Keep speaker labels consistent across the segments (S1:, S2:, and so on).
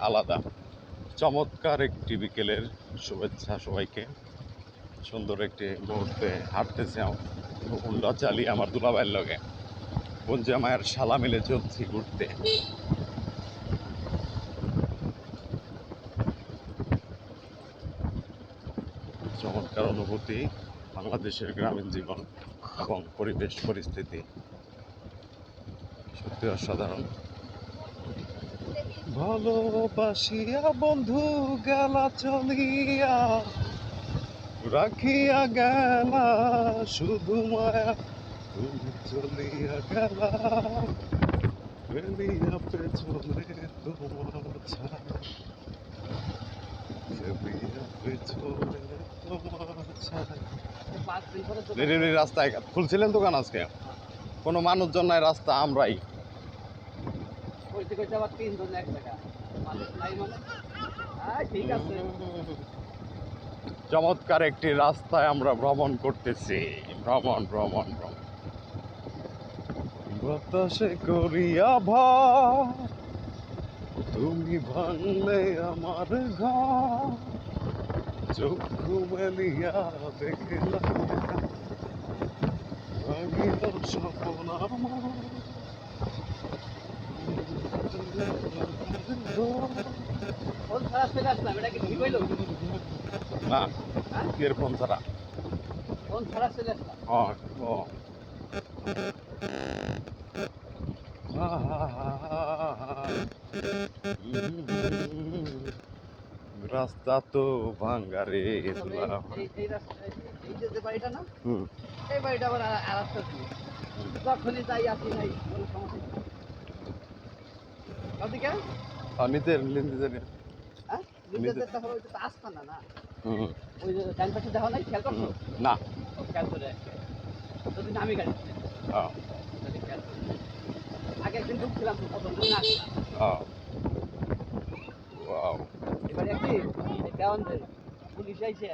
S1: আলাদা চমৎকার একটি বিকেলের শুভেচ্ছা সবাইকে। সুন্দর একটি মুহূর্তে হাঁটতেছে উল্লা চালিয়ে আমার দুলাভাইয়ের লগে বঞ্জা মায়ের শালা মিলে চলছি ঘুরতে। চমৎকার অনুভূতি, বাংলাদেশের গ্রামীণ জীবন এবং পরিবেশ পরিস্থিতি সত্যি অসাধারণ। ভালোবাসিয়া বন্ধু গেলা চলিয়া, রাখিয়া গেলা শুধু মায়া, তুমি চলিয়া গেলা ফেলিয়া পেছনে তোমার ছায়া, ফেলিয়া পেছনে তোমার ছায়া। রাস্তায় খুলছিলেন দোকান আজকে? কোনো মানুষজন নাই, রাস্তা আমরাই। চমৎকার একটি রাস্তায় আমরা ভ্রমণ করতেছি। ভ্রমণ ভ্রমণ ভ্রমণ বাতাসে করিয়া ভার, তুমি ভাঙলে আমার ঘর, চক্ষু মেলিয়া দেখিলাম ভাঙিল স্বপ্ন আমার। না এর ফোন ছাড়া রাস্তা তো ভাঙ্গা রে।
S2: যখনই যাই আসি নাই কোনো সমস্যা
S1: নিজের
S2: আসতানা না, ওই যে ডান পাশে দেখা নাই, খেয়াল করছো?
S1: না
S2: খেয়াল করে যদি আমি গাড়ি আগে একদিন ঢুকছিলাম প্রথম দিন এবার একটি দেওয়ান পুলিশ আইসে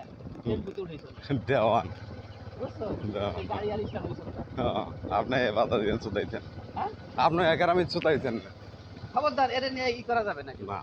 S1: দেওয়ান
S2: বুঝছো, গাড়ি আর ইচ্ছা হয়েছে
S1: আপনি বাধা দিয়েছেন, চুতাইছেন, আপনি একার আমি চুতাইছেন।
S2: খবরদার এটা নিয়ে ই করা যাবে নাকি?
S1: না।